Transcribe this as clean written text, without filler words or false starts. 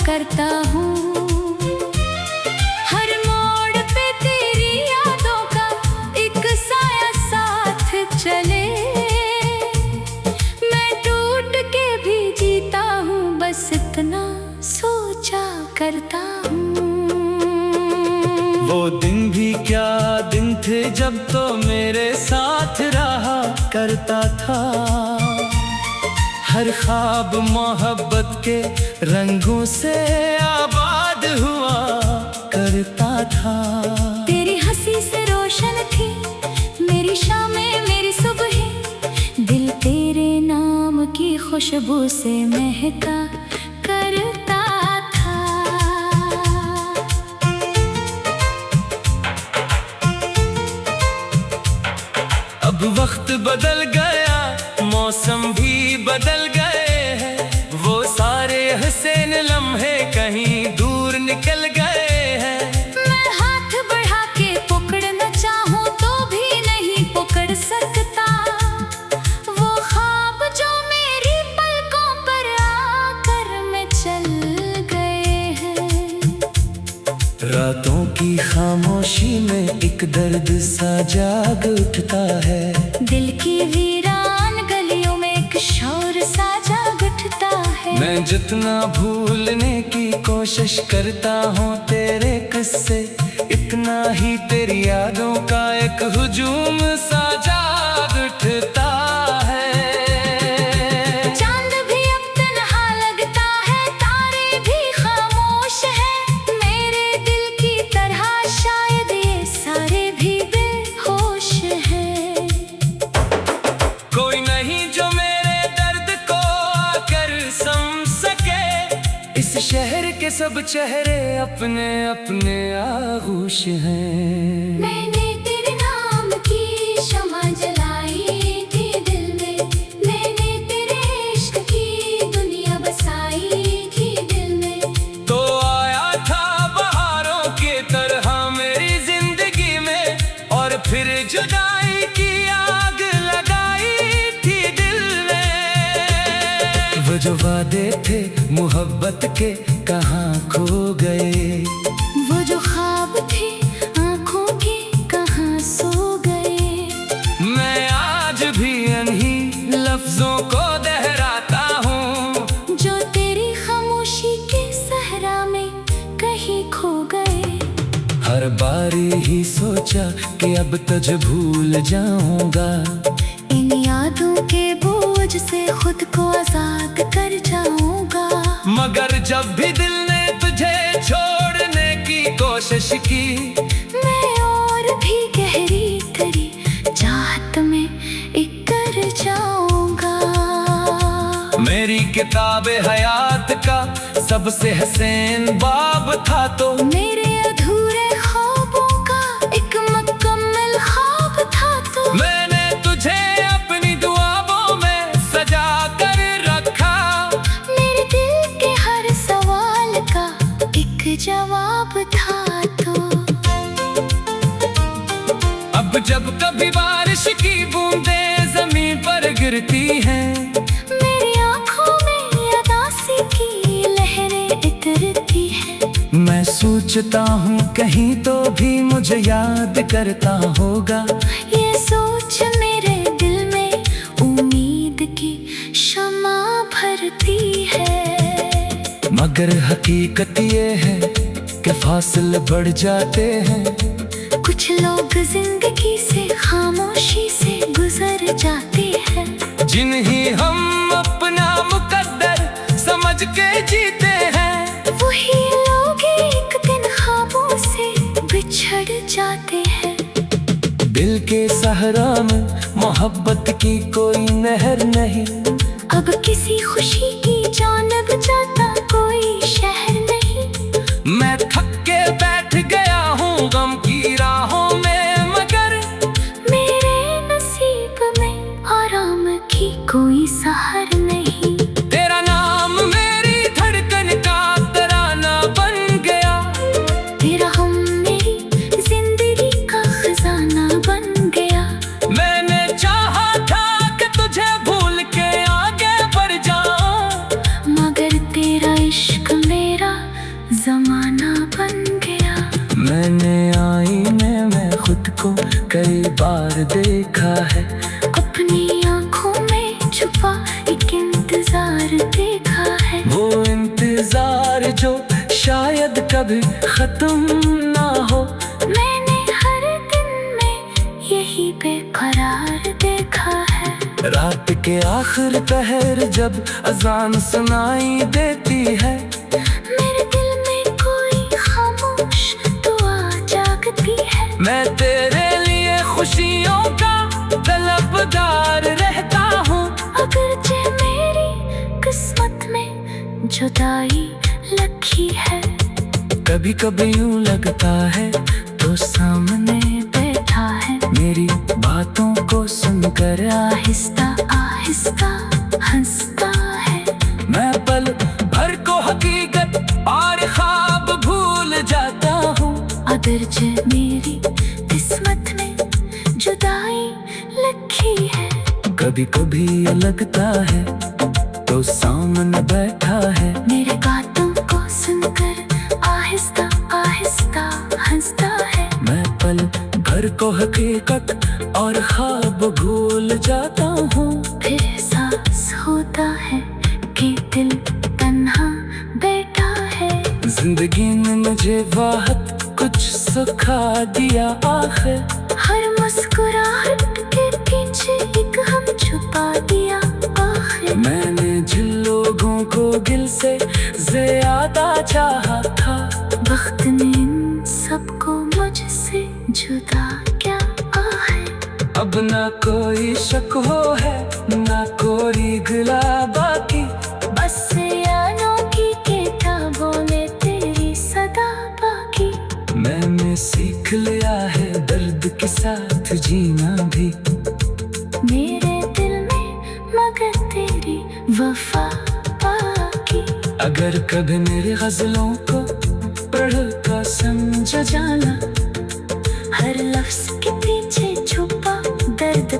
करता हूँ। हर मोड़ पे तेरी यादों का एक साया साथ चले। मैं टूट के भी जीता हूँ, बस इतना सोचा करता हूँ। वो दिन भी क्या दिन थे जब तो मेरे साथ रहा करता था। हर ख्वाब मोहब्बत के रंगों से आबाद हुआ करता था। तेरी हंसी से रोशन थी मेरी शामें, मेरी सुबहें। दिल तेरे नाम की खुशबू से महका करता था। अब वक्त बदल गया, मौसम भी बदल गए हैं। वो सारे हसीन लम्हे कहीं दूर निकल गए हैं। मैं हाथ बढ़ा के पकड़ना चाहूँ तो भी नहीं पकड़ सकता। वो ख्वाब जो मेरी पलकों पर आकर में चल गए हैं। रातों की खामोशी में एक दर्द सा जाग उठता है। दिल की वीरान गलियों में एक शोर सा जाग उठता है। मैं जितना भूलने की कोशिश करता हूँ तेरे किस्से, इतना ही तेरी यादों का एक हुजूम सा जाग उठता है। चांद भी अब तन्हा लगता है, तारे भी खामोश हैं। मेरे दिल की तरह शायद ये सारे भी बेहोश हैं। कोई नहीं जो मेरे दर्द को आकर समझ सके। इस शहर के सब चेहरे अपने अपने आगोश हैं। मैंने तेरे नाम की शम्मा जलाई थी दिल में। मैंने तेरे इश्क की दुनिया बसाई थी दिल में। तो आया था बहारों के तरह मेरी जिंदगी में, और फिर जुदाई की आग लगाई थी दिल में। वो जो वादे थे मोहब्बत के कहाँ खो गए। वो जो ख्वाब थे आँखों के कहाँ सो गए। मैं आज भी इन्हीं लफ्जों को दोहराता हूँ, जो तेरी खामोशी के सहरा में कहीं खो गए। हर बारी ही सोचा कि अब तुझे भूल जाऊंगा। इन यादों के बोझ से खुद को आजाद कर जाऊंगा। मगर जब भी दिल ने तुझे छोड़ने की कोशिश की, मैं और भी गहरी तेरी चाहत में इकर जाऊंगा। मेरी किताब हयात का सबसे हसीन बाब था तो मेरे अधूरे ख्वाबों का एक मुकम्मल ख्वाब था तो। मैंने तुझे अपनी दुआओं में सजा कर रखा। मेरे दिल के हर सवाल का एक जवाब था तो। अब जब कभी बारिश की बूंदें जमीन पर गिरती हैं, मेरी आँखों में उदासी की लहरें इतरती हैं। मैं सोचता हूँ कहीं तो भी मुझे याद करता होगा। ये सोच मेरे दिल में उम्मीद की शम्मा भरती है। मगर हकीकत ये है कि फासले बढ़ जाते हैं। कुछ लोग जिंदगी से खामोशी से गुजर जाते हैं। जिन्हें हम अपना मुकद्दर समझ के जीते हैं, वही लोग एक दिन ख्वाबों से बिछड़ जाते हैं। दिल के सहरा में मोहब्बत की कोई नहर नहीं। अब किसी खुशी की जानब जाता कोई शहर नहीं। मैं थक के बैठ गया हूँ गम की राहों में, मगर मेरे नसीब में आराम की कोई सहर नहीं। तेरा नाम मेरी धड़कन का तराना बन गया। तेरा हम मेरी जिंदगी का खजाना बन गया। मैंने चाहा था कि तुझे भूल के आगे बढ़ जाऊं, मगर तेरा इश्क मेरा देखा है। अपनी आंखों में छुपा एक इंतजार देखा है। वो इंतजार जो शायद कभी खत्म ना हो। मैंने हर दिन में यही बेकरार देखा है। रात के आखिर पहर जब अजान सुनाई देती है, मेरे दिल में कोई खामोश दुआ जागती है। मैं तेरे लिए खुशियों का तलबदार रहता हूँ। अगरचे मेरी किस्मत में जुदाई लिखी है। कभी कभी यूं लगता है तो सामने बैठा है, मेरी बातों को सुनकर आहिस्ता आहिस्ता हंसता है। मैं पल भर को हकीकत और ख्वाब भूल जाता हूँ। अगरचे मेरी किस्मत में जुदाई लिखी है। कभी कभी ये लगता है तो सामने बैठा है, मेरे बातों को सुनकर आहिस्ता आहिस्ता हंसता है। मैं पल भर को हकीकत और ख्वाब भूल जाता हूँ। फिर एहसास होता है कि दिल तन्हा बैठा है। जिंदगी ने मुझे बहुत कुछ सिखा दिया आखिर। हर मुस्कुराहट के पीछे एक हम छुपा दिया आखिर। मैंने जिन लोगों को दिल से ज्यादा चाहा था, वक्त ने इन सबको मुझसे जुदा क्या है। अब ना कोई शक हो है ना कोई गिला बाकी। बस यादों की किताबों में तेरी सदा बाकी। मैंने सीख लिया है दर्द के साथ जीना भी। मेरे दिल में मगर तेरी वफा बाकी। अगर कभी मेरी गजलों को पढ़ कर समझ जाना, हर लफ्ज के पीछे छुपा दर्द